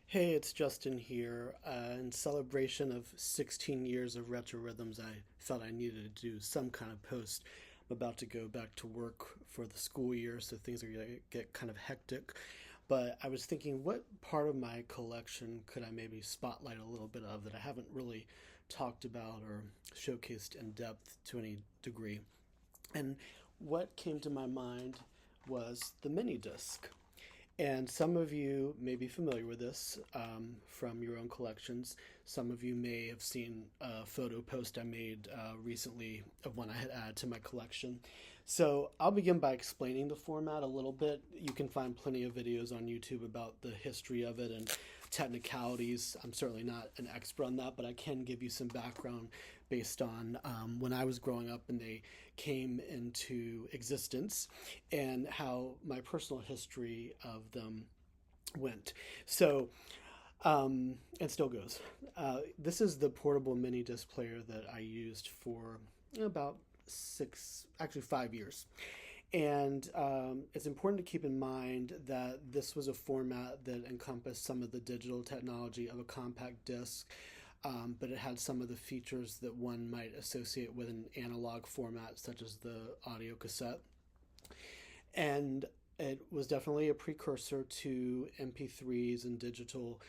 Hey, it's Justin here. In celebration of 16 years of Retro Rhythms, I felt I needed to do some kind of post. I'm about to go back to work for the school year, so things are going to get kind of hectic. But I was thinking, what part of my collection could I maybe spotlight a little bit of that I haven't really talked about or showcased in depth to any degree? And what came to my mind was the mini disc. And some of you may be familiar with this from your own collections. Some of you may have seen a photo post I made recently of one I had added to my collection. So I'll begin by explaining the format a little bit. You can find plenty of videos on YouTube about the history of it and technicalities. I'm certainly not an expert on that, but I can give you some background based on when I was growing up and they came into existence and how my personal history of them went. So, it still goes. This is the portable mini disc player that I used for about 5 years. And it's important to keep in mind that this was a format that encompassed some of the digital technology of a compact disc, but it had some of the features that one might associate with an analog format, such as the audio cassette. And it was definitely a precursor to MP3s and digital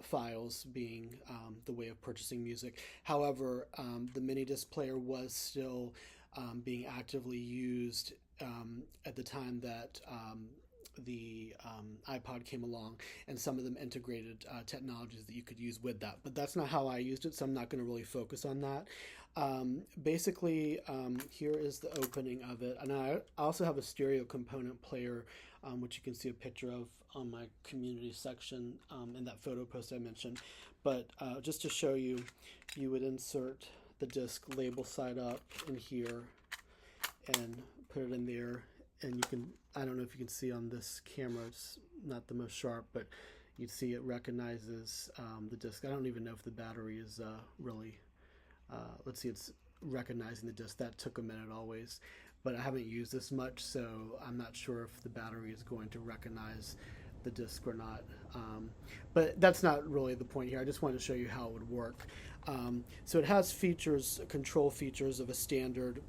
files being the way of purchasing music. However, the mini disc player was still being actively used at the time that the iPod came along, and some of them integrated technologies that you could use with that. But that's not how I used it, so I'm not going to really focus on that. Basically, here is the opening of it. And I also have a stereo component player, which you can see a picture of on my community section in that photo post I mentioned. But just to show you, you would insert the disc label side up in here and put it in there. And you can, I don't know if you can see on this camera, it's not the most sharp, but you'd see it recognizes the disc. I don't even know if the battery is really, let's see, it's recognizing the disc. That took a minute always, but I haven't used this much, so I'm not sure if the battery is going to recognize the disc or not. But that's not really the point here. I just wanted to show you how it would work. So it has features, control features of a standard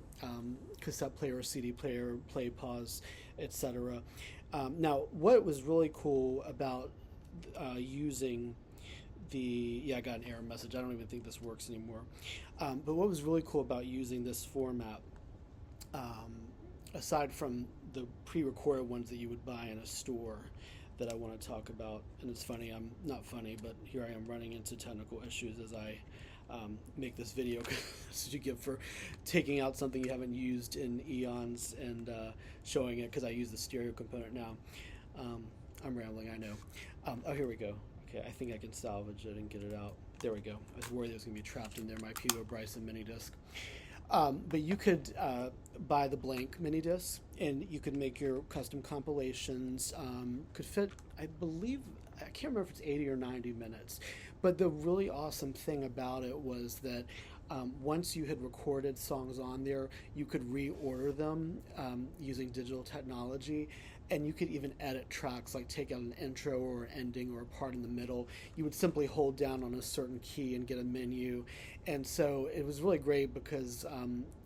cassette player or CD player, play, pause, etc. Now, what was really cool about using yeah, I got an error message. I don't even think this works anymore. But what was really cool about using this format, aside from the pre-recorded ones that you would buy in a store, that I want to talk about, and it's funny, I'm not funny, but here I am running into technical issues as I make this video. This is you get for taking out something you haven't used in eons and showing it because I use the stereo component now. I'm rambling, I know. Oh, here we go. Okay, I think I can salvage it and get it out. There we go. I was worried it was going to be trapped in there, my Peter Bryson mini disc. But you could buy the blank mini disc, and you could make your custom compilations. Could fit, I believe, I can't remember if it's 80 or 90 minutes. But the really awesome thing about it was that once you had recorded songs on there, you could reorder them using digital technology. And you could even edit tracks, like take out an intro or an ending or a part in the middle. You would simply hold down on a certain key and get a menu. And so it was really great because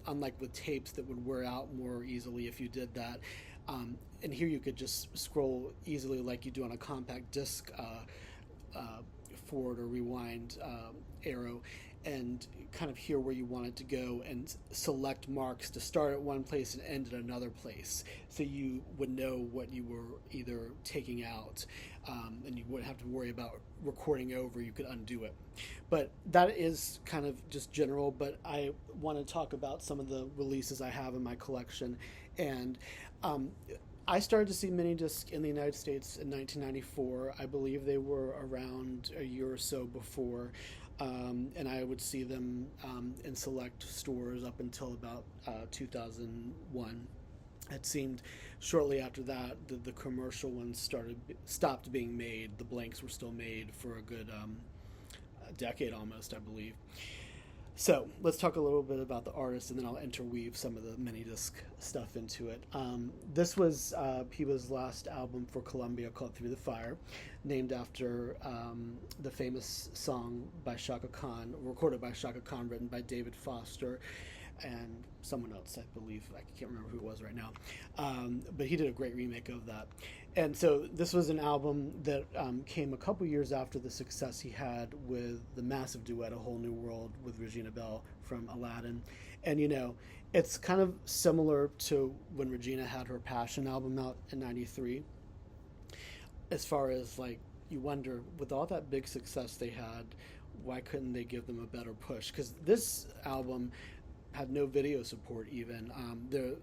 unlike with tapes that would wear out more easily if you did that, and here you could just scroll easily like you do on a compact disc forward or rewind arrow, and kind of hear where you want it to go and select marks to start at one place and end at another place, so you would know what you were either taking out, and you wouldn't have to worry about recording over. You could undo it. But that is kind of just general, but I want to talk about some of the releases I have in my collection. And I started to see mini discs in the United States in 1994. I believe they were around a year or so before, and I would see them in select stores up until about 2001. It seemed shortly after that the commercial ones stopped being made. The blanks were still made for a good decade almost, I believe. So let's talk a little bit about the artist, and then I'll interweave some of the mini disc stuff into it. This was Peeba's last album for Columbia, called Through the Fire, named after the famous song by Shaka Khan, recorded by Shaka Khan, written by David Foster and someone else, I believe. I can't remember who it was right now. But he did a great remake of that. And so this was an album that came a couple years after the success he had with the massive duet A Whole New World with Regina Belle from Aladdin. And, you know, it's kind of similar to when Regina had her Passion album out in 93. As far as, like, you wonder, with all that big success they had, why couldn't they give them a better push? Because this album had no video support even. The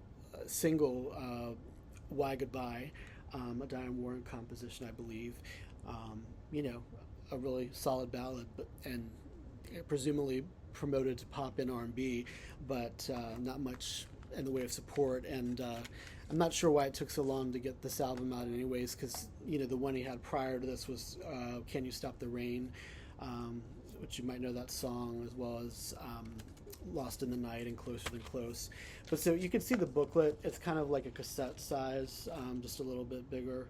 single, Why Goodbye, a Diane Warren composition, I believe, you know, a really solid ballad, but and presumably promoted to pop in R&B, but not much in the way of support. And I'm not sure why it took so long to get this album out anyways, because, you know, the one he had prior to this was Can You Stop the Rain, which you might know that song, as well as Lost in the Night and Closer Than Close. But so you can see the booklet. It's kind of like a cassette size, just a little bit bigger.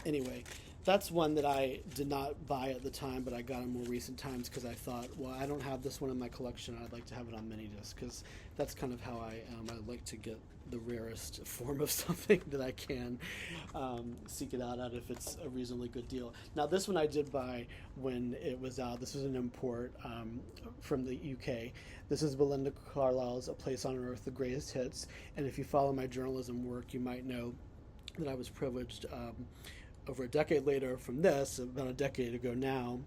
Anyway, that's one that I did not buy at the time, but I got in more recent times because I thought, well, I don't have this one in my collection. I'd like to have it on Minidisc, because that's kind of how I am. I like to get the rarest form of something that I can, seek it out at if it's a reasonably good deal. Now, this one I did buy when it was out. This was an import from the UK. This is Belinda Carlisle's A Place on Earth, The Greatest Hits. And if you follow my journalism work, you might know that I was privileged over a decade later from this, about a decade ago now,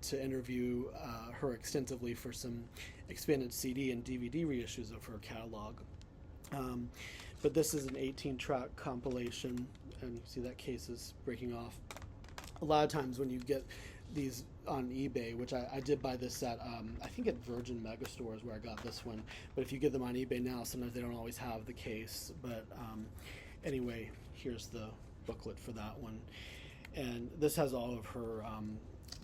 to interview her extensively for some expanded CD and DVD reissues of her catalog. But this is an 18-track compilation, and you see that case is breaking off. A lot of times when you get these on eBay, which I did buy this at, I think at Virgin Megastore is where I got this one, but if you get them on eBay now, sometimes they don't always have the case. But anyway, here's the booklet for that one. And this has all of her,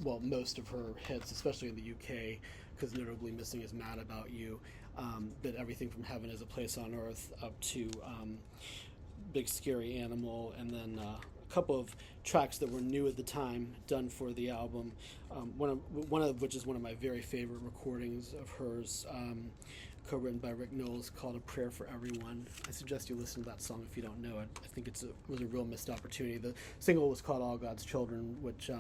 well, most of her hits, especially in the UK, because notably missing is Mad About You. But everything from Heaven Is a Place on Earth up to Big Scary Animal, and then a couple of tracks that were new at the time, done for the album. One of which is one of my very favorite recordings of hers, co-written by Rick Knowles, called A Prayer for Everyone. I suggest you listen to that song if you don't know it. I think it was a real missed opportunity. The single was called All God's Children, which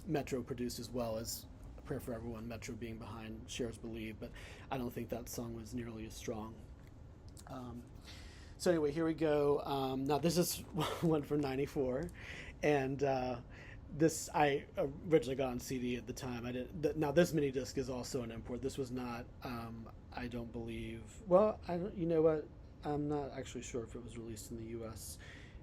Metro produced, as well as A Prayer for Everyone, Metro being behind Cher's Believe, but I don't think that song was nearly as strong. So anyway, here we go. Now this is one from '94, and this I originally got on CD at the time. I didn't. Now this mini disc is also an import. This was not. I don't believe. Well, I don't. You know what? I'm not actually sure if it was released in the U.S.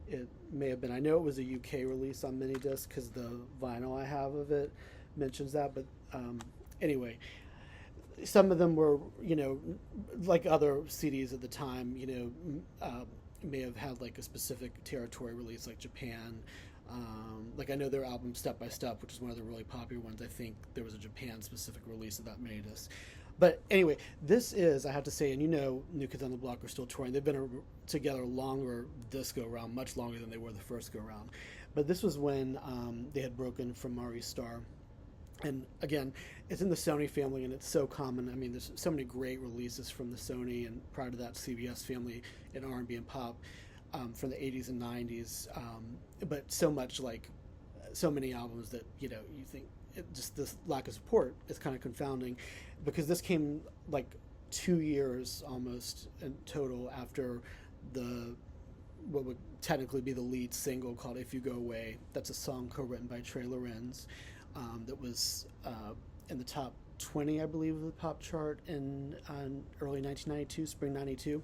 It may have been. I know it was a UK release on mini disc because the vinyl I have of it mentions that. But anyway, some of them were, you know, like other CDs at the time, you know, may have had like a specific territory release, like Japan. Like I know their album Step by Step, which is one of the really popular ones. I think there was a Japan-specific release of that made us. But anyway, this is, I have to say, and you know, New Kids on the Block are still touring. They've been together longer this go-around, much longer than they were the first go-around. But this was when they had broken from Maurice Starr. And again, it's in the Sony family, and it's so common. I mean, there's so many great releases from the Sony, and prior to that, CBS family in R&B and pop from the 80s and 90s. But so much, like, so many albums that, you know, you think just this lack of support is kind of confounding, because this came like 2 years almost in total after what would technically be the lead single, called If You Go Away. That's a song co-written by Trey Lorenz. That was in the top 20, I believe, of the pop chart in early 1992, spring 92.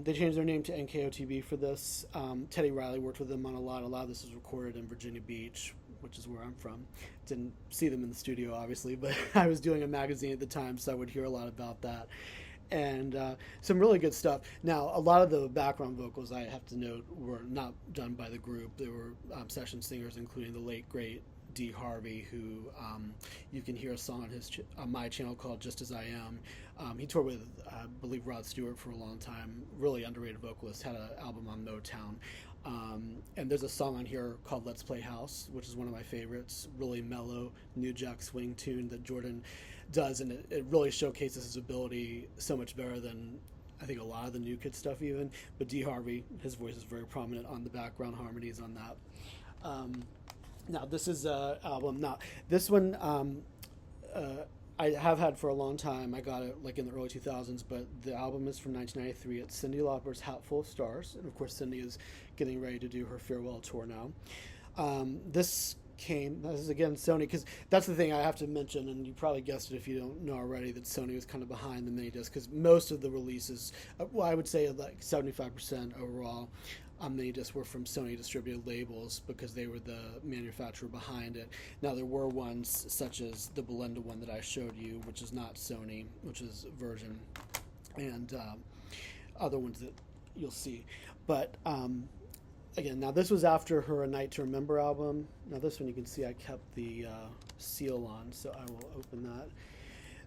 They changed their name to NKOTB for this. Teddy Riley worked with them on a lot. A lot of this was recorded in Virginia Beach, which is where I'm from. Didn't see them in the studio, obviously, but I was doing a magazine at the time, so I would hear a lot about that. And some really good stuff. Now, a lot of the background vocals, I have to note, were not done by the group. There were session singers, including the late, great Dee Harvey, who you can hear a song on on my channel called "Just As I Am." He toured with, I believe, Rod Stewart for a long time. Really underrated vocalist. Had an album on Motown. And there's a song on here called "Let's Play House," which is one of my favorites. Really mellow New Jack Swing tune that Jordan does, and it really showcases his ability so much better than I think a lot of the New Kid stuff even. But Dee Harvey, his voice is very prominent on the background harmonies on that. Now this is an album. Now this one I have had for a long time. I got it like in the early 2000s, but the album is from 1993. It's Cyndi Lauper's "Hat Full of Stars," and of course Cyndi is getting ready to do her farewell tour now. This is again Sony, because that's the thing I have to mention, and you probably guessed it if you don't know already, that Sony was kind of behind the Minidisc, because most of the releases, well, I would say like 75% overall Minidisc were from Sony distributed labels, because they were the manufacturer behind it. Now there were ones such as the Belinda one that I showed you, which is not Sony, which is Virgin, and other ones that you'll see. But again, now this was after her "A Night to Remember" album. Now this one you can see I kept the seal on, so I will open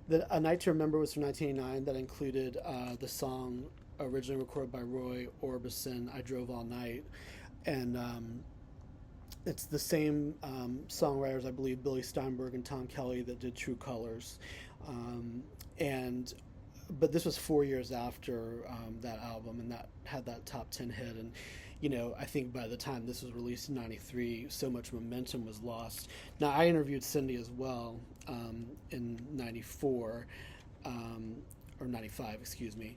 that. "A Night to Remember" was from 1989. That included the song originally recorded by Roy Orbison, "I Drove All Night," and it's the same songwriters, I believe, Billy Steinberg and Tom Kelly, that did "True Colors," but this was 4 years after that album, and that had that top 10 hit. And I think by the time this was released in 93, so much momentum was lost. Now, I interviewed Cyndi as well in 94, or 95, excuse me,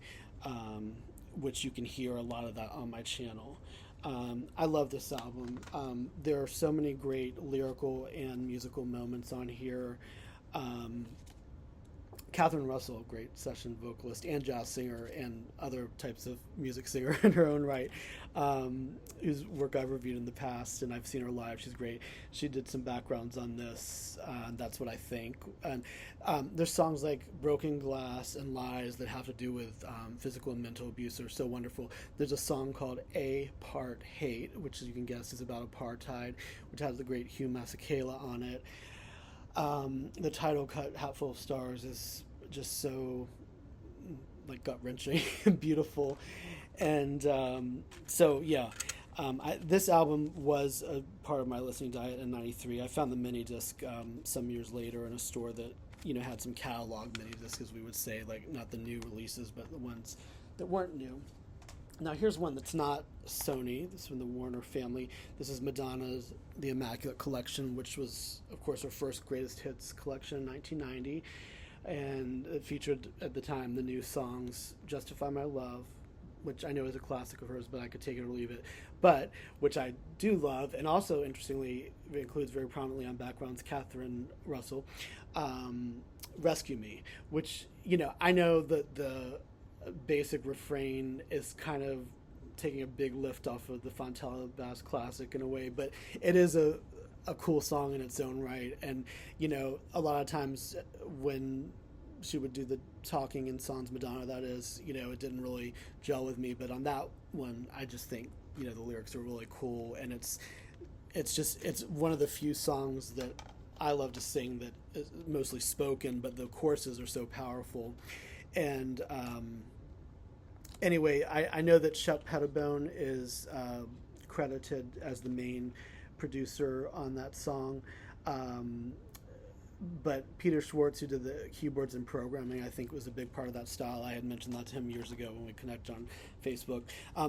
which you can hear a lot of that on my channel. I love this album. There are so many great lyrical and musical moments on here. Catherine Russell, great session vocalist and jazz singer and other types of music singer in her own right, whose work I've reviewed in the past, and I've seen her live. She's great. She did some backgrounds on this, and That's What I Think. And there's songs like "Broken Glass" and "Lies" that have to do with physical and mental abuse that are so wonderful. There's a song called "A Part Hate," which, as you can guess, is about apartheid, which has the great Hugh Masekela on it. The title cut, "Hat Full of Stars," is just so like gut-wrenching and beautiful. And so yeah, this album was a part of my listening diet in 93. I found the Minidisc some years later in a store that had some catalog Minidiscs, as we would say, like not the new releases but the ones that weren't new. Now here's one that's not Sony. This is from the Warner family. This is Madonna's The Immaculate Collection, which was, of course, her first greatest hits collection in 1990. And it featured, at the time, the new songs "Justify My Love," which I know is a classic of hers, but I could take it or leave it, but which I do love. And also, interestingly, it includes very prominently on backgrounds Catherine Russell, "Rescue Me," which, I know that the basic refrain is kind of taking a big lift off of the Fontella Bass classic in a way, but it is a cool song in its own right. And a lot of times when she would do the talking in songs, Madonna that is, it didn't really gel with me, but on that one I just think the lyrics are really cool, and it's one of the few songs that I love to sing that is mostly spoken, but the choruses are so powerful. And anyway, I know that Shep Pettibone is credited as the main producer on that song, but Peter Schwartz, who did the keyboards and programming, I think was a big part of that style. I had mentioned that to him years ago when we connected on Facebook.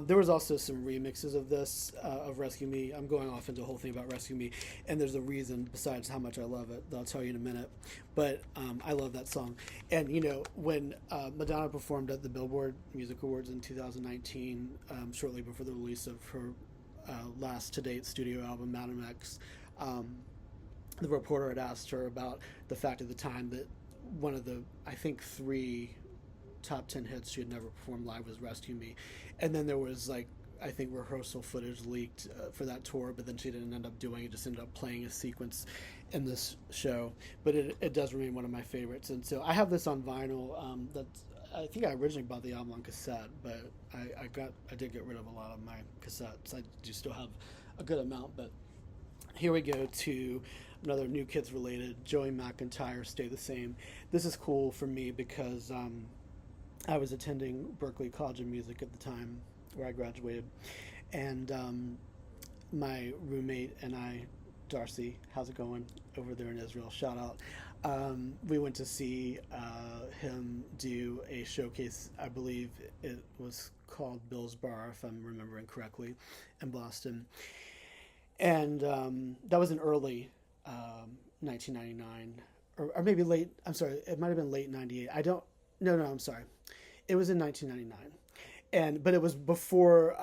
There was also some remixes of this, of "Rescue Me." I'm going off into a whole thing about "Rescue Me," and there's a reason besides how much I love it that I'll tell you in a minute. But I love that song. And when Madonna performed at the Billboard Music Awards in 2019, shortly before the release of her last to-date studio album, Madam X, the reporter had asked her about the fact at the time that one of the, I think, 3 top 10 hits she had never performed live was "Rescue Me." And then there was, like, I think rehearsal footage leaked for that tour, but then she didn't end up doing it, just ended up playing a sequence in this show. But it does remain one of my favorites. And so I have this on vinyl. I think I originally bought the album on cassette, but I did get rid of a lot of my cassettes. I do still have a good amount, but Here we go to another New Kids related, Joey McIntyre, Stay the Same. This is cool for me because I was attending Berklee College of Music at the time where I graduated. And my roommate and I, Darcy, how's it going over there in Israel? Shout out. We went to see him do a showcase. I believe it was called Bill's Bar, if I'm remembering correctly, in Boston. And that was in early 1999, or maybe late. I'm sorry, it might have been late '98. I don't. No, I'm sorry. It was in 1999. But it was before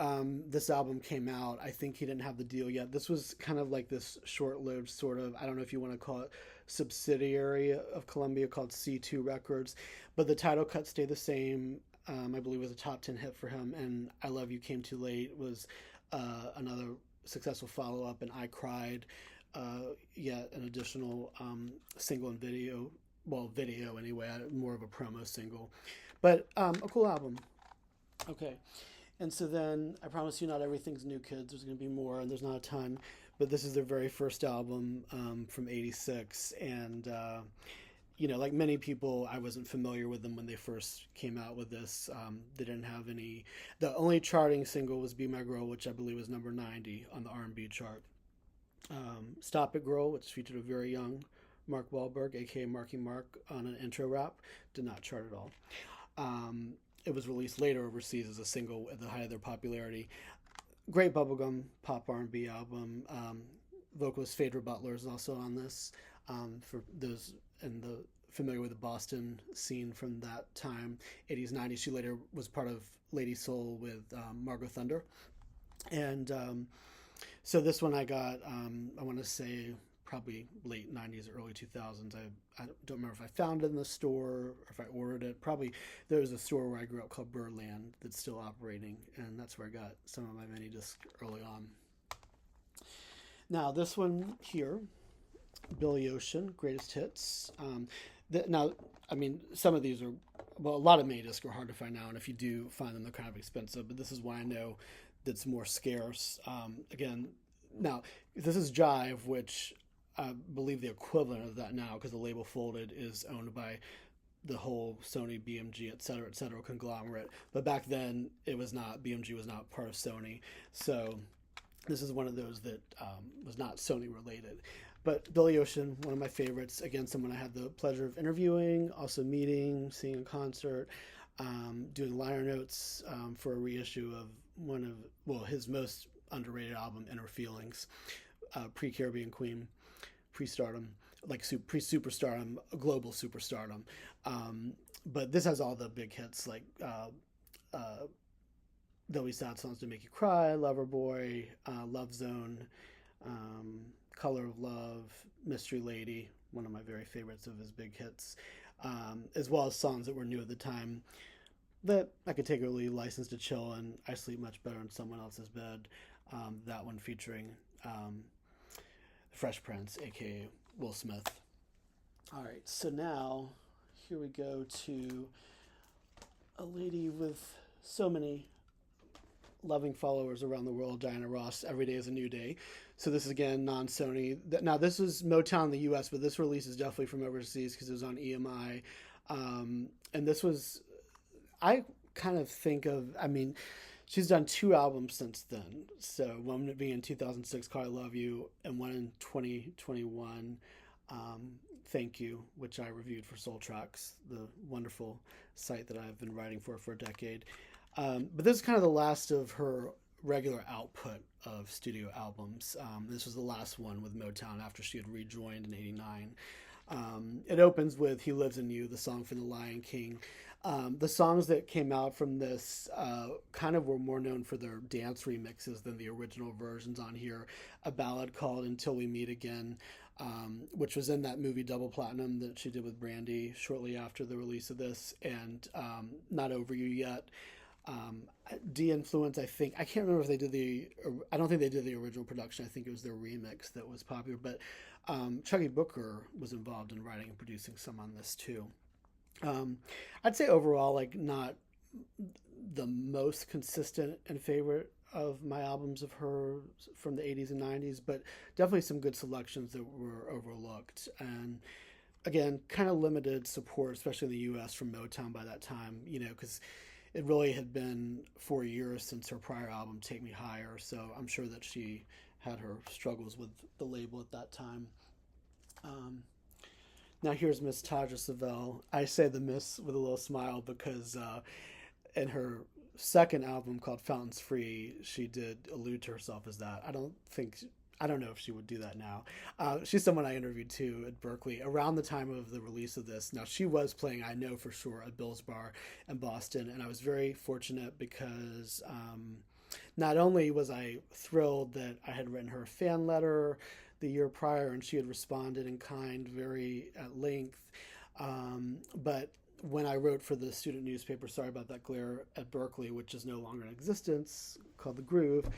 this album came out. I think he didn't have the deal yet. This was kind of like this short-lived sort of, I don't know if you want to call it, subsidiary of Columbia called C2 Records. But the title cut stayed the same. I believe it was a top 10 hit for him. And I Love You Came Too Late was another successful follow-up. And I Cried, yet an additional single and video. Well, video anyway, more of a promo single. But a cool album. Okay, and so then I promise you, not everything's New Kids. There's going to be more, and there's not a ton. But this is their very first album from '86, and like many people, I wasn't familiar with them when they first came out with this. They didn't have any. The only charting single was "Be My Girl," which I believe was number 90 on the R&B chart. "Stop It Girl," which featured a very young Mark Wahlberg, aka Marky Mark, on an intro rap, did not chart at all. It was released later overseas as a single at the height of their popularity. Great bubblegum pop R&B album. Vocalist Phaedra Butler is also on this. For those familiar with the Boston scene from that time, 80s, 90s, she later was part of Lady Soul with Margot Thunder. And so this one I got, I want to say, probably late 90s, early 2000s. I don't remember if I found it in the store or if I ordered it. Probably there was a store where I grew up called Birdland that's still operating, and that's where I got some of my Minidisc early on. Now, this one here, Billy Ocean, Greatest Hits. Now, I mean, some of these are, well, a lot of Minidisc are hard to find now, and if you do find them, they're kind of expensive, but this is why I know that's more scarce. Again, now, this is Jive, which I believe the equivalent of that now, because the label Folded is owned by the whole Sony, BMG, et cetera, conglomerate. But back then, it was not. BMG was not part of Sony. So this is one of those that was not Sony related. But Billy Ocean, one of my favorites. Again, someone I had the pleasure of interviewing, also meeting, seeing a concert, doing liner notes for a reissue of his most underrated album, Inner Feelings, pre-Caribbean Queen, pre-stardom, like pre-superstardom, global superstardom. But this has all the big hits like There'll Be Sad Songs to Make You Cry, Loverboy, Love Zone, Color of Love, Mystery Lady, one of my very favorites of his big hits, as well as songs that were new at the time that I could take or leave, License to Chill and I Sleep Much Better in Someone Else's Bed. That one featuring Fresh Prince, aka Will Smith. All right, so now here we go to a lady with so many loving followers around the world, Diana Ross. Every Day is a New Day. So this is again non-Sony. Now this was Motown in the U.S., but this release is definitely from overseas because it was on EMI. And this was, I kind of think of, I mean, she's done 2 albums since then. So one being in 2006, Call I Love You, and one in 2021, Thank You, which I reviewed for Soul Tracks, the wonderful site that I've been writing for a decade. But this is kind of the last of her regular output of studio albums. This was the last one with Motown after she had rejoined in '89. It opens with He Lives in You, the song from The Lion King. The songs that came out from this kind of were more known for their dance remixes than the original versions on here. A ballad called Until We Meet Again, which was in that movie Double Platinum that she did with Brandy shortly after the release of this, and Not Over You Yet. De-Influence, I think. I can't remember if they did I don't think they did the original production. I think it was their remix that was popular, but Chucky Booker was involved in writing and producing some on this too. I'd say overall, like, not the most consistent and favorite of my albums of her from the 80s and 90s, but definitely some good selections that were overlooked. And again, kind of limited support, especially in the U.S. from Motown by that time, because it really had been 4 years since her prior album, Take Me Higher. So I'm sure that she had her struggles with the label at that time. Um, Now here's Miss Taja Savell. I say the Miss with a little smile because in her second album called Fountains Free, she did allude to herself as that. I don't know if she would do that now. She's someone I interviewed too at Berkeley around the time of the release of this. Now she was playing, I know for sure, at Bill's Bar in Boston, and I was very fortunate because not only was I thrilled that I had written her a fan letter the year prior and she had responded in kind, very at length, but when I wrote for the student newspaper, sorry about that glare, at Berkeley, which is no longer in existence, called The Groove,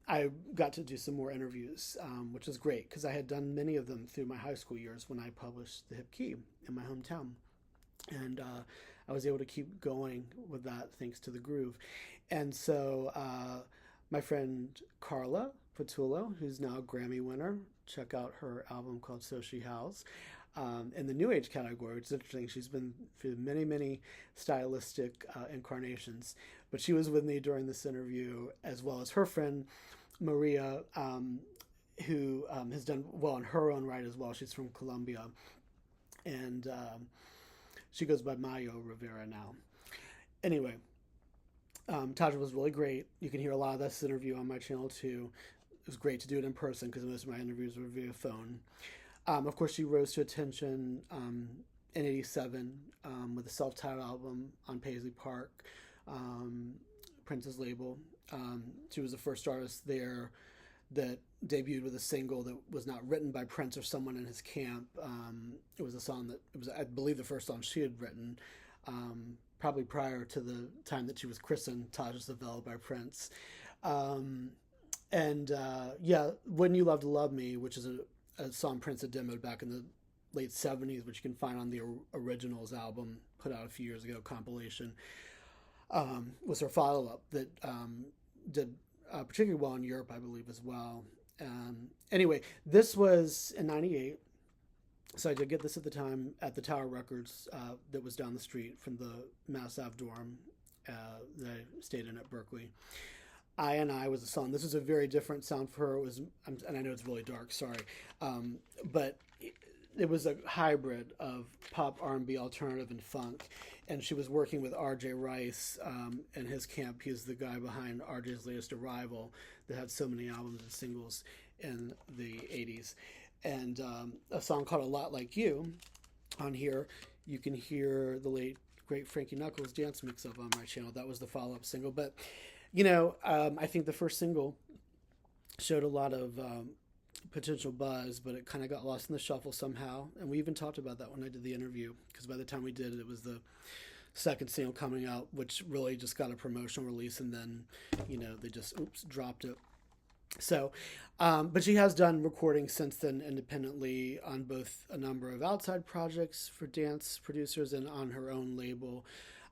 I got to do some more interviews, which was great because I had done many of them through my high school years when I published The Hip Key in my hometown. And I was able to keep going with that thanks to The Groove. And so my friend Carla Patullo, who's now a Grammy winner, check out her album called So She Howls. In the New Age category, which is interesting. She's been through many, many stylistic incarnations, but she was with me during this interview, as well as her friend Maria, who has done well in her own right as well. She's from Colombia, and she goes by Mayo Rivera now. Anyway, Taja was really great. You can hear a lot of this interview on my channel too. It was great to do it in person because most of my interviews were via phone. Of course, she rose to attention in '87 with a self-titled album on Paisley Park, Prince's label. She was the first artist there that debuted with a single that was not written by Prince or someone in his camp. It was a song that, it was, I believe, the first song she had written, probably prior to the time that she was christened Taja Savell by Prince. Yeah, When You Love to Love Me, which is a song Prince had demoed back in the late 70s, which you can find on the Originals album put out a few years ago, compilation, was her follow-up that did particularly well in Europe, I believe, as well. Anyway, this was in '98, so I did get this at the time at the Tower Records that was down the street from the Mass Ave dorm that I stayed in at Berkeley. I was a song. This was a very different sound for her. It was, and I know it's really dark, sorry, but it was a hybrid of pop, R&B, alternative, and funk. And she was working with R.J. Rice in his camp. He's the guy behind R.J.'s latest Arrival that had so many albums and singles in the 80s. And a song called A Lot Like You on here. You can hear the late, great Frankie Knuckles dance mix-up on my channel. That was the follow-up single. But I think the first single showed a lot of potential buzz, but it kind of got lost in the shuffle somehow. And we even talked about that when I did the interview, because by the time we did it, it was the second single coming out, which really just got a promotional release, and then, they just, dropped it. So, but she has done recordings since then independently on both a number of outside projects for dance producers and on her own label.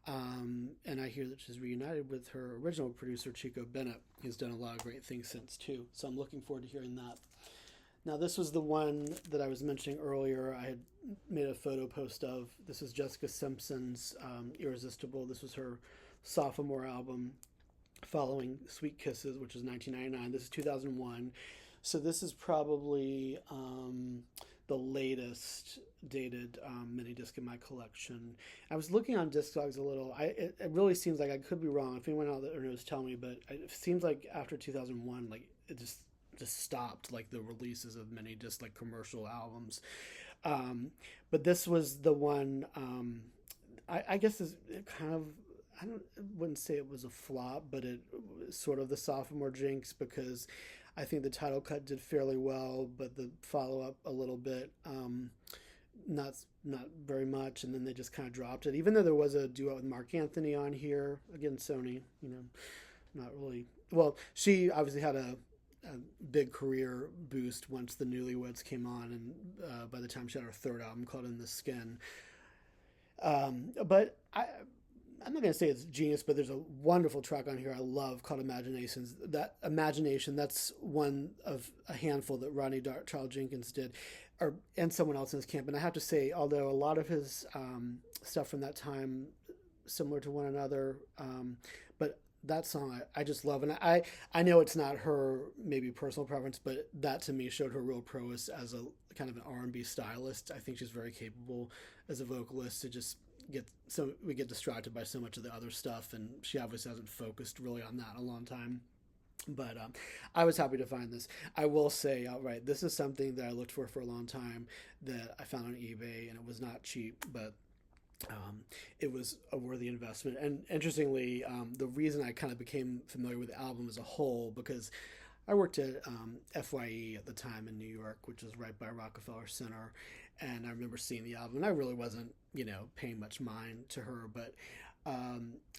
And I hear that she's reunited with her original producer, Chico Bennett, who's done a lot of great things since too. So I'm looking forward to hearing that. Now, this was the one that I was mentioning earlier. I had made a photo post of. This is Jessica Simpson's Irresistible. This was her sophomore album following Sweet Kisses, which is 1999. This is 2001. So this is probably the latest dated mini-disc in my collection. I was looking on Discogs a little. It really seems like, I could be wrong. If anyone out there knows, tell me. But it seems like after 2001, like it just stopped, like the releases of mini-disc, like commercial albums. But this was the one. I guess it kind of. I wouldn't say it was a flop, but it was sort of the sophomore jinx, because I think the title cut did fairly well, but the follow-up a little bit, not very much, and then they just kind of dropped it. Even though there was a duet with Mark Anthony on here, again, Sony, not really. Well, she obviously had a big career boost once the Newlyweds came on, and by the time she had her third album called In the Skin. But I'm not going to say it's genius, but there's a wonderful track on here I love called Imaginations. That Imagination, that's one of a handful that Rodney Darkchild Jenkins did, and someone else in his camp. And I have to say, although a lot of his stuff from that time similar to one another, but that song I just love. And I know it's not her maybe personal preference, but that to me showed her real prowess as a kind of an R&B stylist. I think she's very capable as a vocalist to just we get distracted by so much of the other stuff, and she obviously hasn't focused really on that in a long time. But I was happy to find this. I will say outright, this is something that I looked for a long time, that I found on eBay, and it was not cheap, but it was a worthy investment. And interestingly, the reason I kind of became familiar with the album as a whole, because I worked at FYE at the time in New York, which is right by Rockefeller Center, and I remember seeing the album, and I really wasn't, paying much mind to her, but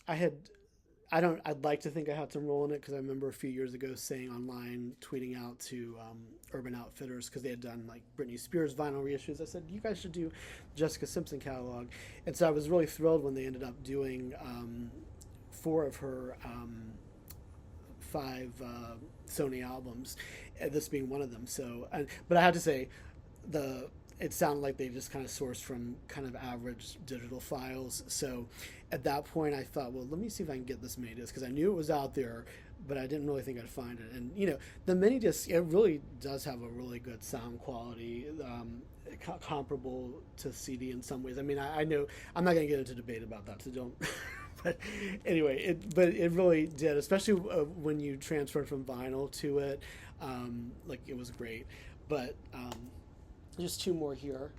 I'd like to think I had some role in it, because I remember a few years ago saying online, tweeting out to Urban Outfitters, because they had done like Britney Spears vinyl reissues. I said, you guys should do Jessica Simpson catalog. And so I was really thrilled when they ended up doing 4 of her 5 Sony albums, this being one of them. So, but I have to say, it sounded like they just kind of sourced from kind of average digital files. So at that point I thought, well, let me see if I can get this mini disc, because I knew it was out there, but I didn't really think I'd find it. And the mini disc, it really does have a really good sound quality, comparable to CD in some ways. I mean, I know I'm not going to get into debate about that, so don't. But anyway, it really did, especially when you transferred from vinyl to it. Like, it was great. But just 2 more here.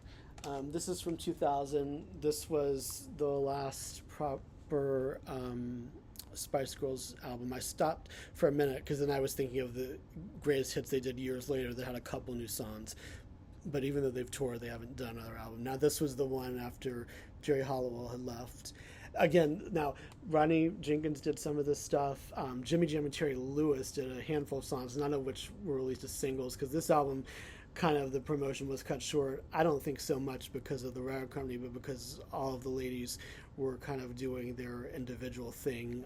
This is from 2000. This was the last proper Spice Girls album. I stopped for a minute because then I was thinking of the greatest hits they did years later that had a couple new songs. But even though they've toured, they haven't done another album. Now, this was the one after Jerry Halliwell had left. Again, now, Rodney Jenkins did some of this stuff. Jimmy Jam and Terry Lewis did a handful of songs, none of which were released as singles, because this album, kind of the promotion was cut short. I don't think so much because of the record company, but because all of the ladies were kind of doing their individual thing.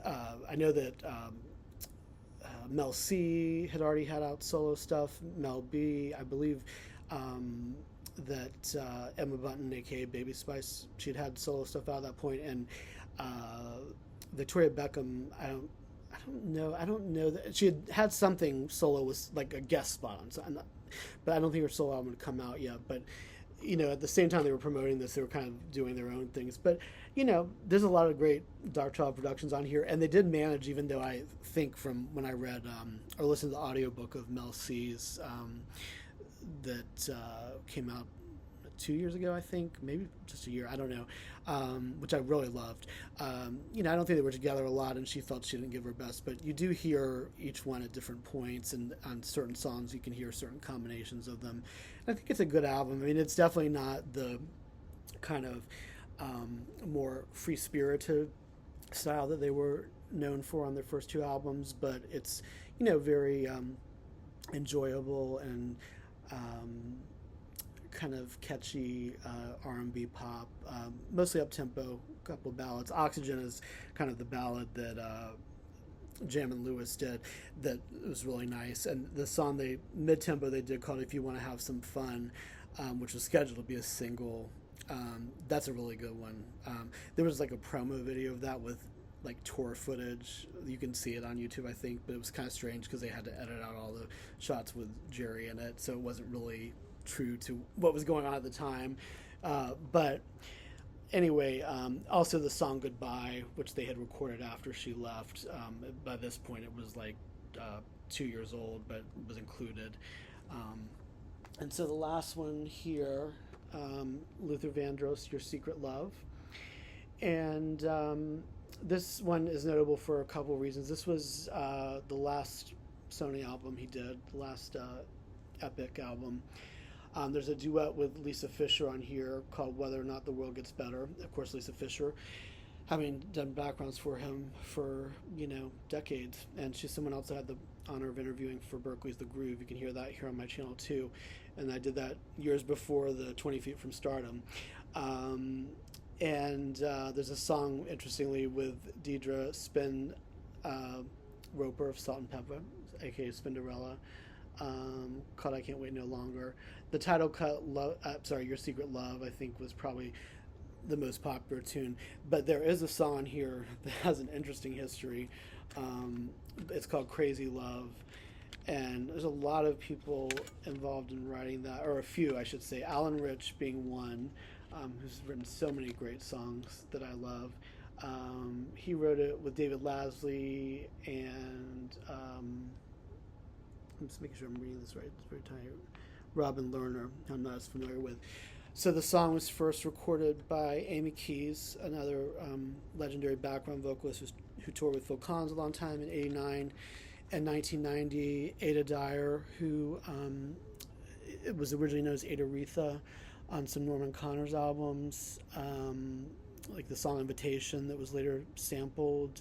I know that Mel C had already had out solo stuff. Mel B, I believe that Emma Bunton, aka Baby Spice, she'd had solo stuff out at that point, and Victoria Beckham, I don't know that she had something solo, was like a guest spot on something, but I don't think her solo album had come out yet. But at the same time they were promoting this, they were kind of doing their own things. But there's a lot of great Darkchild productions on here, and they did manage, even though I think from when I read or listened to the audiobook of Mel C's that came out 2 years ago, I think, maybe just a year, I don't know, which I really loved. I don't think they were together a lot, and she felt she didn't give her best, but you do hear each one at different points, and on certain songs you can hear certain combinations of them. And I think it's a good album. I mean, it's definitely not the kind of more free-spirited style that they were known for on their first 2 albums, but it's, very enjoyable and kind of catchy R&B pop, mostly up-tempo, a couple of ballads. Oxygen is kind of the ballad that Jam and Lewis did that was really nice. And the song mid-tempo they did called If You Want to Have Some Fun, which was scheduled to be a single, that's a really good one. There was like a promo video of that with like tour footage. You can see it on YouTube, I think, but it was kind of strange because they had to edit out all the shots with Jerry in it, so it wasn't really true to what was going on at the time. But anyway, also the song Goodbye, which they had recorded after she left. By this point it was like 2 years old, but was included. And so the last one here, Luther Vandross, Your Secret Love. And this one is notable for a couple of reasons. This was the last Sony album he did, the last epic album. There's a duet with Lisa Fischer on here called Whether or Not the World Gets Better. Of course, Lisa Fischer, having done backgrounds for him for, decades. And she's someone else I had the honor of interviewing for Berkeley's The Groove. You can hear that here on my channel too. And I did that years before the 20 Feet from Stardom. And there's a song, interestingly, with Deidre Spin uh, Roper of Salt and Pepper, aka Spinderella, called "I Can't Wait No Longer." The title cut, "Your Secret Love," I think was probably the most popular tune. But there is a song here that has an interesting history. It's called "Crazy Love," and there's a lot of people involved in writing that, or a few, I should say. Alan Rich being one, who's written so many great songs that I love. He wrote it with David Lasley and I'm just making sure I'm reading this right. It's very tight. Robin Lerner, I'm not as familiar with. So the song was first recorded by Amy Keys, another legendary background vocalist who toured with Phil Collins a long time in '89 and 1990. Ada Dyer, who it was originally known as Ada Retha on some Norman Connors albums, like the song Invitation that was later sampled.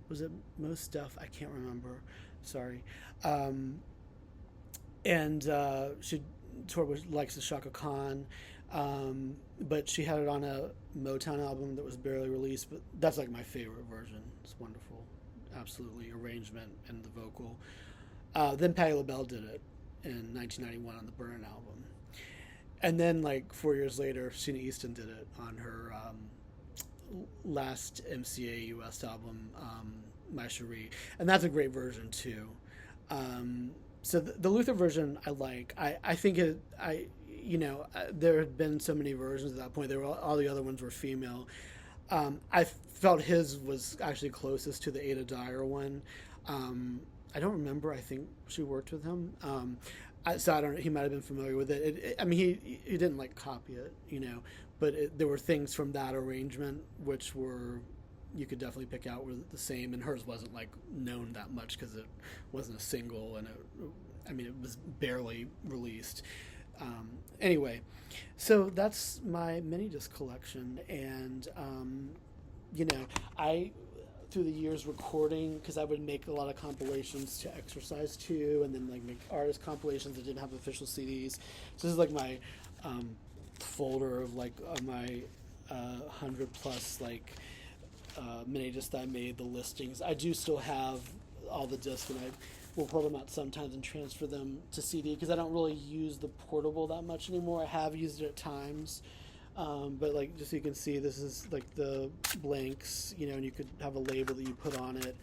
Was it Most Def? I can't remember. Sorry. And she toured with likes of Shaka Khan, but she had it on a Motown album that was barely released. But that's like my favorite version. It's wonderful, absolutely, arrangement and the vocal. Then Patti LaBelle did it in 1991 on the Burn album, and then like 4 years later, Sheena Easton did it on her last MCA US album, My Cherie, and that's a great version too. So the Luther version I like. I think it. There had been so many versions at that point. There were all the other ones were female. I felt his was actually closest to the Ada Dyer one. I don't remember. I think she worked with him. So I don't. He might have been familiar with it. I mean, he didn't like copy it, but there were things from that arrangement which were you could definitely pick out were the same, and hers wasn't like known that much because it wasn't a single, and it was barely released. Anyway, so that's my Minidisc collection, and I through the years recording, because I would make a lot of compilations to exercise to, and then like make artist compilations that didn't have official CDs. So this is like my folder of like my 100 plus like mini discs that I made, the listings. I do still have all the discs, and I will pull them out sometimes and transfer them to CD because I don't really use the portable that much anymore. I have used it at times, but like just so you can see, this is like the blanks, and you could have a label that you put on it,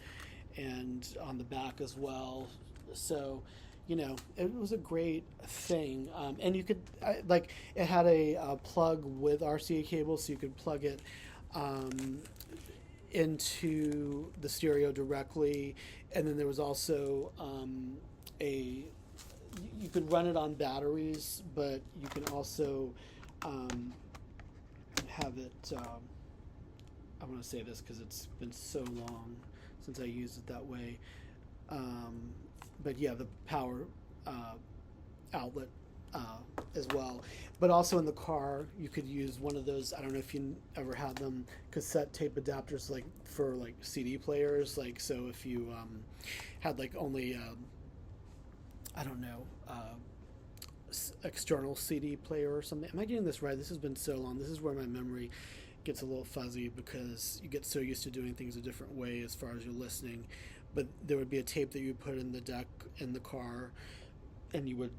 and on the back as well. So, it was a great thing, and you could it had a plug with RCA cable, so you could plug it into the stereo directly, and then there was also you could run it on batteries, but you can also have it. I want to say this because it's been so long since I used it that way. But yeah, the power outlet as well. But also in the car, you could use one of those. I don't know if you ever had them, cassette tape adapters, like for like CD players. Like so, if you had like only I don't know external CD player or something. Am I getting this right? This has been so long. This is where my memory gets a little fuzzy because you get so used to doing things a different way as far as you're listening. But there would be a tape that you would put in the deck in the car, and you would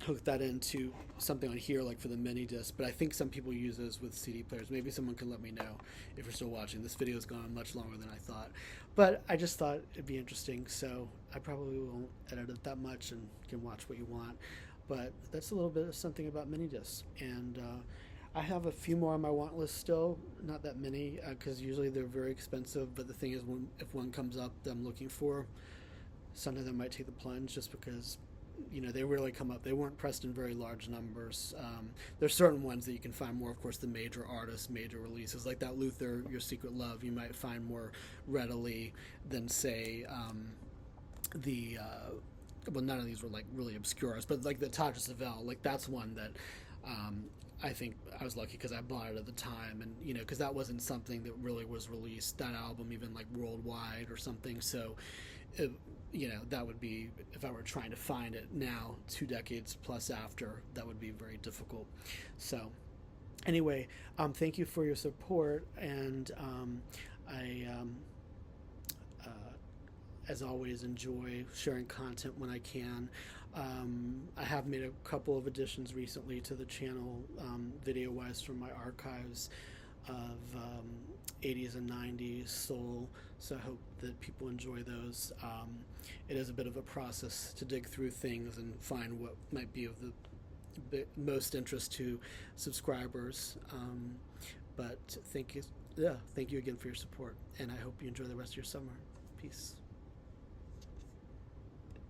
hook that into something on here, like for the mini disc. But I think some people use those with CD players. Maybe someone can let me know if you're still watching. This video's gone on much longer than I thought, but I just thought it'd be interesting, so I probably won't edit it that much and can watch what you want. But that's a little bit of something about mini discs, and I have a few more on my want list still, not that many, because usually they're very expensive. But the thing is, if one comes up that I'm looking for, sometimes I might take the plunge just because they really come up. They weren't pressed in very large numbers. There's certain ones that you can find more, of course, the major artists, major releases, like that Luther, Your Secret Love, you might find more readily than, say, well, none of these were, like, really obscure, but, like, the Tadra Savell, like, that's one that I think I was lucky because I bought it at the time, and, because that wasn't something that really was released, that album, even, like, worldwide or something, so that would be, if I were trying to find it now, 2 decades plus after, that would be very difficult. So Anyway, thank you for your support, and I, uh, as always, enjoy sharing content when I can. I have made a couple of additions recently to the channel, video-wise, from my archives of 80s and 90s soul, so I hope that people enjoy those. It is a bit of a process to dig through things and find what might be of the most interest to subscribers. But thank you, yeah, thank you again for your support, and I hope you enjoy the rest of your summer. Peace.